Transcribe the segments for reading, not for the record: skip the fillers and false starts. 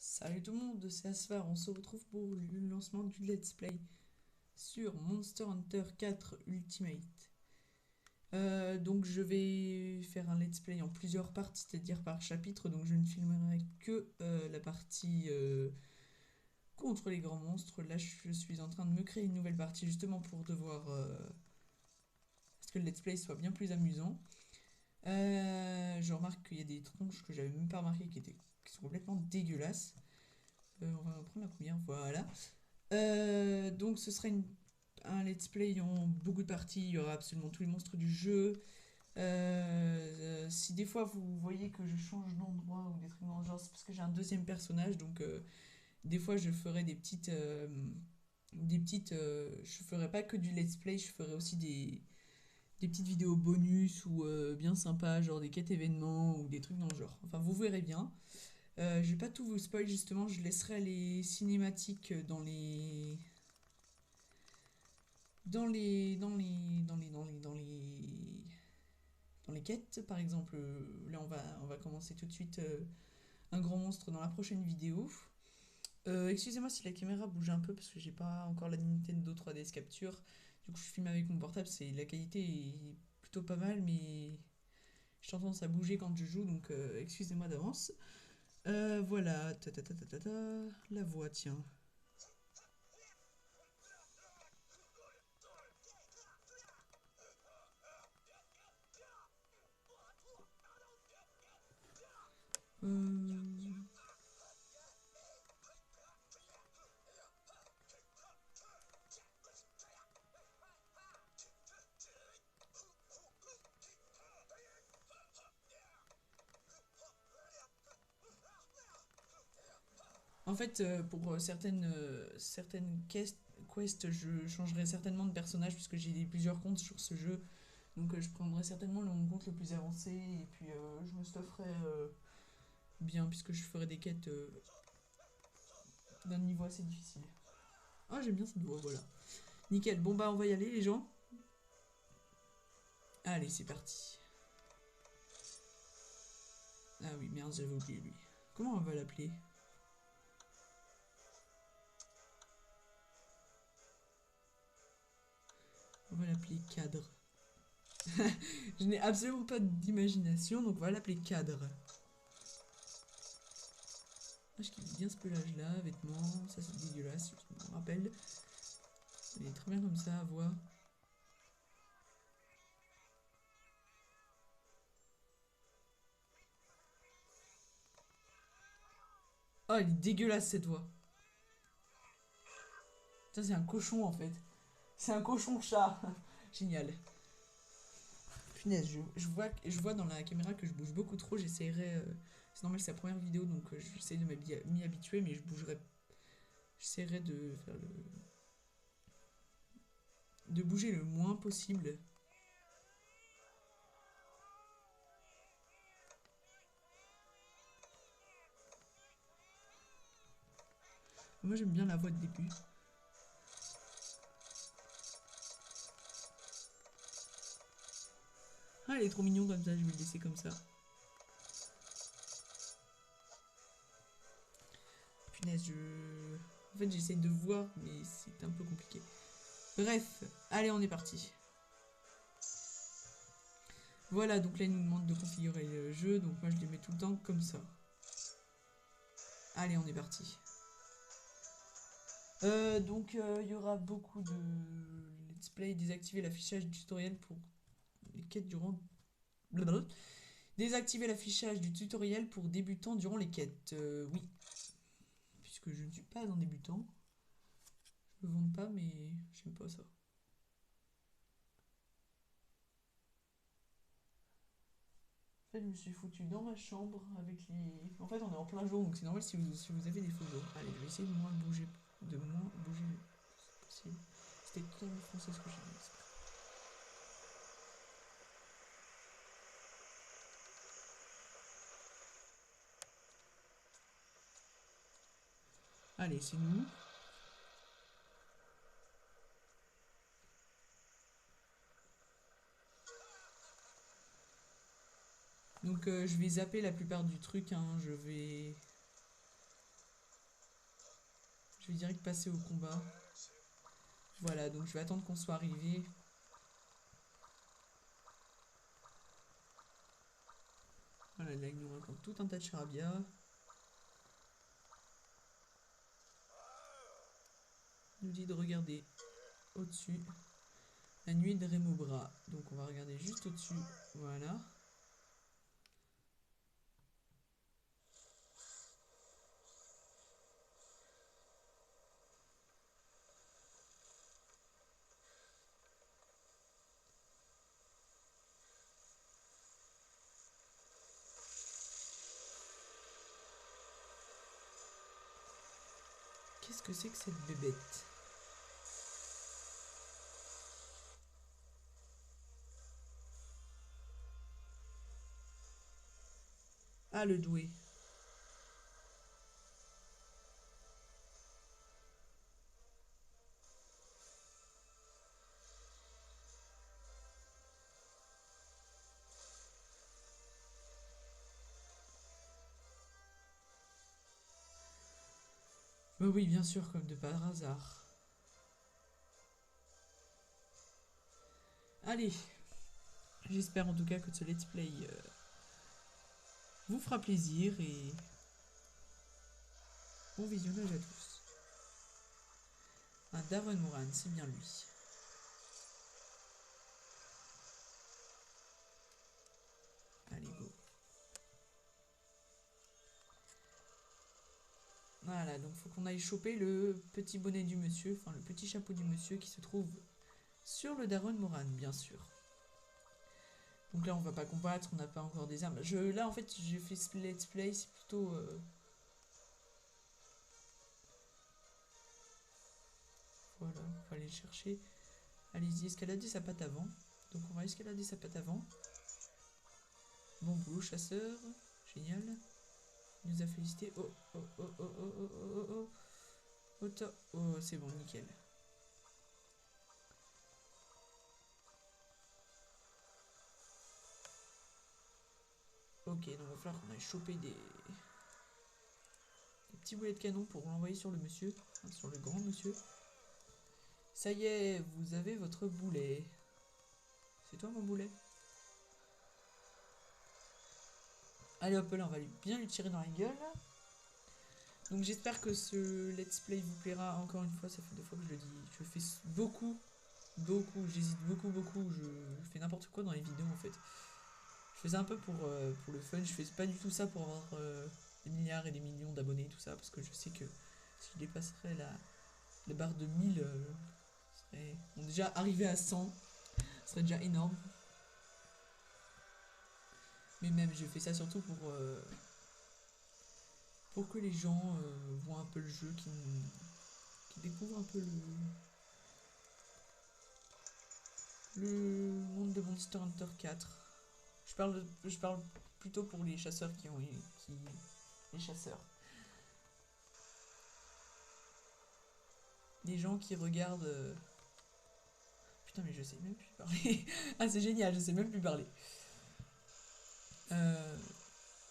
Salut tout le monde, c'est Asphar, on se retrouve pour le lancement du Let's Play sur Monster Hunter 4 Ultimate. Donc je vais faire un Let's Play en plusieurs parties, c'est-à-dire par chapitre, donc je ne filmerai que la partie contre les grands monstres. Là je suis en train de me créer une nouvelle partie justement pour devoir... parce que le Let's Play soit bien plus amusant. Je remarque qu'il y a des tronches que j'avais même pas remarqué qui sont complètement dégueulasses. On va prendre la première, voilà. Donc ce sera un let's play en beaucoup de parties, il y aura absolument tous les monstres du jeu. Si des fois vous voyez que je change d'endroit ou des trucs dans le genre, c'est parce que j'ai un deuxième personnage, donc des fois je ferai des petites... je ferai pas que du let's play, je ferai aussi des petites vidéos bonus ou bien sympas, genre des quêtes événements ou des trucs dans le genre. Enfin vous verrez bien. Je vais pas tout vous spoil justement, je laisserai les cinématiques dans les quêtes. Par exemple, là on va commencer tout de suite un grand monstre dans la prochaine vidéo. Excusez-moi si la caméra bouge un peu parce que j'ai pas encore la Nintendo 3DS Capture. Du coup je filme avec mon portable, la qualité est plutôt pas mal mais j'ai tendance à bouger quand je joue donc excusez-moi d'avance. Voilà, la voix tiens. Euh, En fait, pour certaines quests, je changerai certainement de personnage puisque j'ai plusieurs comptes sur ce jeu. Donc je prendrai certainement mon compte le plus avancé et puis je me stufferai bien puisque je ferai des quêtes d'un niveau assez difficile. Ah, j'aime bien cette voix, voilà. Nickel, bon bah on va y aller les gens. Allez, c'est parti. Ah oui, merde, j'avais oublié lui. Comment on va l'appeler? On va l'appeler Cadre. Je n'ai absolument pas d'imagination, donc on va l'appeler Cadre. Ah, je kiffe bien ce pelage-là, vêtements, ça c'est dégueulasse, je me rappelle. Il est très bien comme ça à voir. Oh, il est dégueulasse cette voix. Ça, c'est un cochon en fait. C'est un cochon chat. Génial. Punaise, je vois dans la caméra que je bouge beaucoup trop. J'essaierai. C'est normal, c'est la première vidéo donc j'essaie de m'y habituer, mais je bougerai. J'essaierai de faire le. De bouger le moins possible. Moi, j'aime bien la voix de début. Ah, il est trop mignon comme ça, je vais le laisser comme ça. Punaise, je. En fait, j'essaie de voir, mais c'est un peu compliqué. Bref, allez, on est parti. Voilà, donc là, il nous demande de configurer le jeu, donc moi, je les mets tout le temps comme ça. Allez, on est parti. Il y aura beaucoup de let's play. Désactiver l'affichage du tutoriel pour les quêtes durant. Blablabla. Désactiver l'affichage du tutoriel pour débutants durant les quêtes. Oui, puisque je ne suis pas un débutant. Je me vante pas, mais j'aime pas ça. En fait, je me suis foutu dans ma chambre avec les. En fait, on est en plein jour, donc c'est normal si vous avez des photos. Allez, je vais essayer de moins bouger le plus possible. C'était totalement français ce que j'ai dit. Allez, c'est nous. Donc je vais zapper la plupart du truc, hein. Je vais... Je vais direct passer au combat. Voilà, donc je vais attendre qu'on soit arrivé. Voilà, là il nous raconte tout un tas de charabia. Il nous dit de regarder au-dessus. La nuit de Remobra. Donc on va regarder juste au-dessus. Voilà. Qu'est-ce que c'est que cette bébête? Ah, le doué. Bah oui, bien sûr, comme de par hasard. Allez, j'espère en tout cas que ce let's play vous fera plaisir et bon visionnage à tous. Un Darren Moran, c'est bien lui. Allez, go. Voilà, donc faut qu'on aille choper le petit bonnet du monsieur, enfin le petit chapeau du monsieur qui se trouve sur le Darren Moran, bien sûr. Donc là, on va pas combattre, on n'a pas encore des armes. Là, en fait, j'ai fait ce let's play, c'est plutôt... Voilà, on va aller le chercher. Allez-y, escalader sa patte avant. Donc on va escalader sa patte avant. Bon boulot, chasseur. Génial. Il nous a félicité. Oh, oh, oh, oh, oh, oh, oh, oh, oh. Oh, oh, c'est bon, nickel. Ok, donc il va falloir qu'on aille choper des petits boulets de canon pour l'envoyer sur le monsieur, hein, sur le grand monsieur. Ça y est, vous avez votre boulet. C'est toi mon boulet? Allez hop là, on va bien lui tirer dans la gueule. Donc j'espère que ce let's play vous plaira. Encore une fois, ça fait 2 fois que je le dis. Je fais beaucoup, j'hésite beaucoup. Je fais n'importe quoi dans les vidéos en fait. Je fais ça un peu pour le fun. Je fais pas du tout ça pour avoir des milliards et des millions d'abonnés et tout ça. Parce que je sais que si je dépasserais la barre de 1000, on est déjà arrivé à 100. Ce serait déjà énorme. Mais même, je fais ça surtout pour que les gens voient un peu le jeu, qui découvrent un peu le monde de Monster Hunter 4. Je parle plutôt pour les chasseurs les chasseurs. Les gens qui regardent... Putain, mais je sais même plus parler. Ah, c'est génial, je sais même plus parler.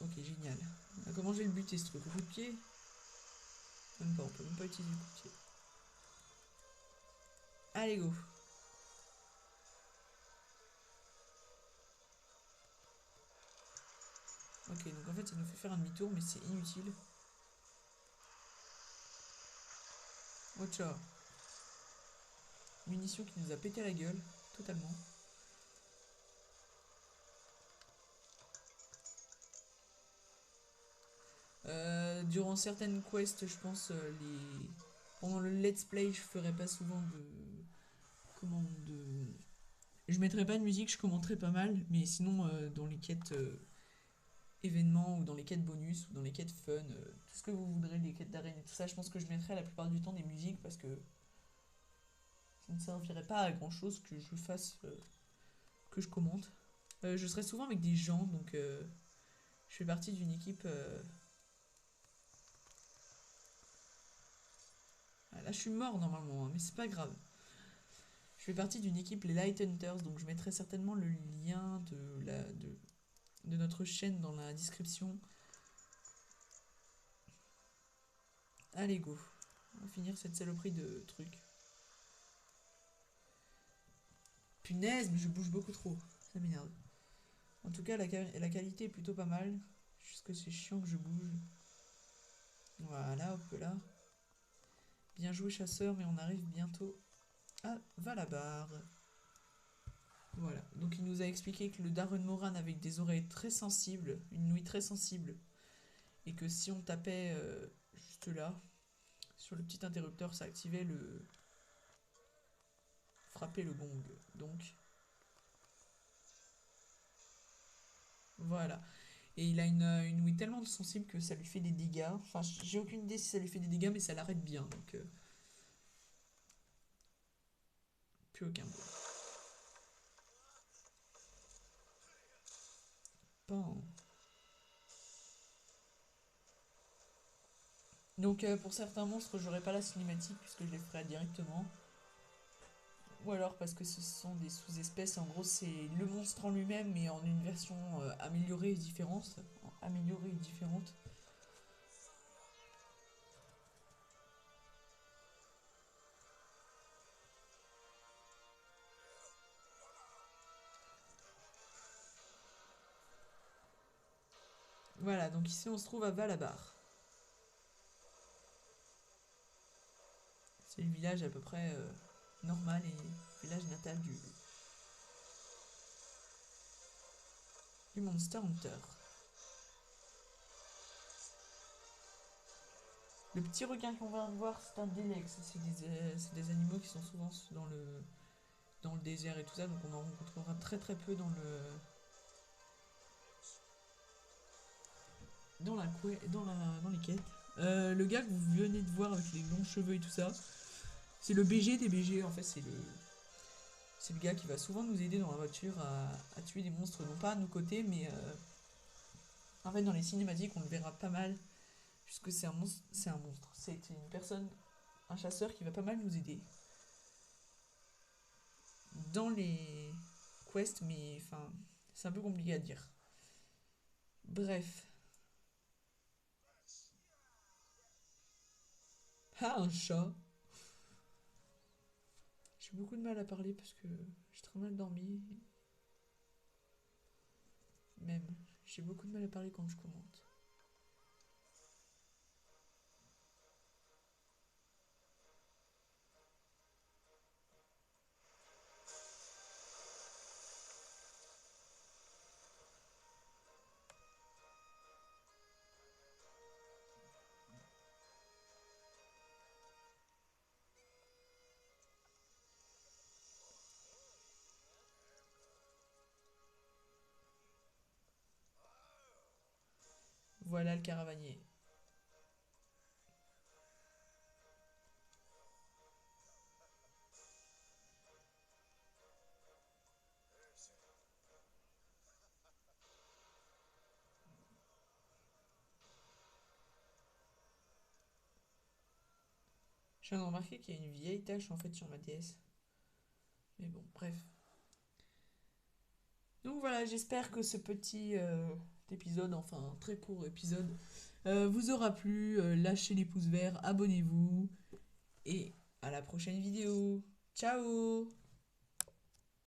Ok, génial. Comment je vais le buter ce truc? Au coup de pied? Même pas, on peut même pas utiliser le coup de pied. Allez, go. Ok, donc en fait, ça nous fait faire un demi-tour, mais c'est inutile. Ocha. Munition qui nous a pété la gueule, totalement. Durant certaines quests, je pense, pendant le let's play, je ferai pas souvent de... Je mettrai pas de musique, je commenterai pas mal, mais sinon, dans les quêtes événements, ou dans les quêtes bonus, ou dans les quêtes fun, tout ce que vous voudrez, les quêtes d'arène et tout ça, je pense que je mettrai la plupart du temps des musiques, parce que ça ne servirait pas à grand chose que je fasse, que je commente. Je serai souvent avec des gens, donc je fais partie d'une équipe... Ah, là, je suis mort normalement, hein, mais c'est pas grave. Je fais partie d'une équipe, les Light Hunters, donc je mettrai certainement le lien de notre chaîne dans la description. Allez, go. On va finir cette saloperie de truc. Punaise, mais je bouge beaucoup trop. Ça m'énerve. En tout cas, la qualité est plutôt pas mal. Juste que c'est chiant que je bouge. Voilà, hop là. Bien joué, chasseur, mais on arrive bientôt à Valabar. Voilà, donc il nous a expliqué que le Darren Moran avait des oreilles très sensibles, une ouïe très sensible, et que si on tapait juste là, sur le petit interrupteur, ça activait le... frapper le gong. Donc, voilà. Et il a une ouïe tellement sensible que ça lui fait des dégâts. Enfin, j'ai aucune idée si ça lui fait des dégâts, mais ça l'arrête bien, donc... plus aucun bruit. Pan. Donc pour certains monstres, j'aurai pas la cinématique puisque je les ferai directement. Ou alors parce que ce sont des sous-espèces. En gros, c'est le monstre en lui-même, mais en une version améliorée et différente. Améliorée et différente. Voilà, donc ici on se trouve à Valabar. C'est le village à peu près normal et village natal du Monster Hunter. Le petit requin qu'on va voir, c'est un Délex. C'est des animaux qui sont souvent dans le désert et tout ça, donc on en rencontrera très très peu dans les quêtes. Le gars que vous venez de voir avec les longs cheveux et tout ça, c'est le BG des BG. En fait, c'est le gars qui va souvent nous aider dans la voiture à tuer des monstres, non pas à nos côtés, mais en fait dans les cinématiques on le verra pas mal, puisque c'est un monstre, c'est une personne, un chasseur qui va pas mal nous aider dans les quests, mais enfin c'est un peu compliqué à dire. Bref. Ah, un chat. J'ai beaucoup de mal à parler parce que j'ai très mal dormi. Même, j'ai beaucoup de mal à parler quand je commente. Voilà le caravanier. Je viens de remarquer qu'il y a une vieille tache en fait sur ma DS. Mais bon, bref. Donc voilà, j'espère que ce petit épisode, enfin un très court épisode, vous aura plu. Lâchez les pouces verts, abonnez-vous et à la prochaine vidéo. Ciao!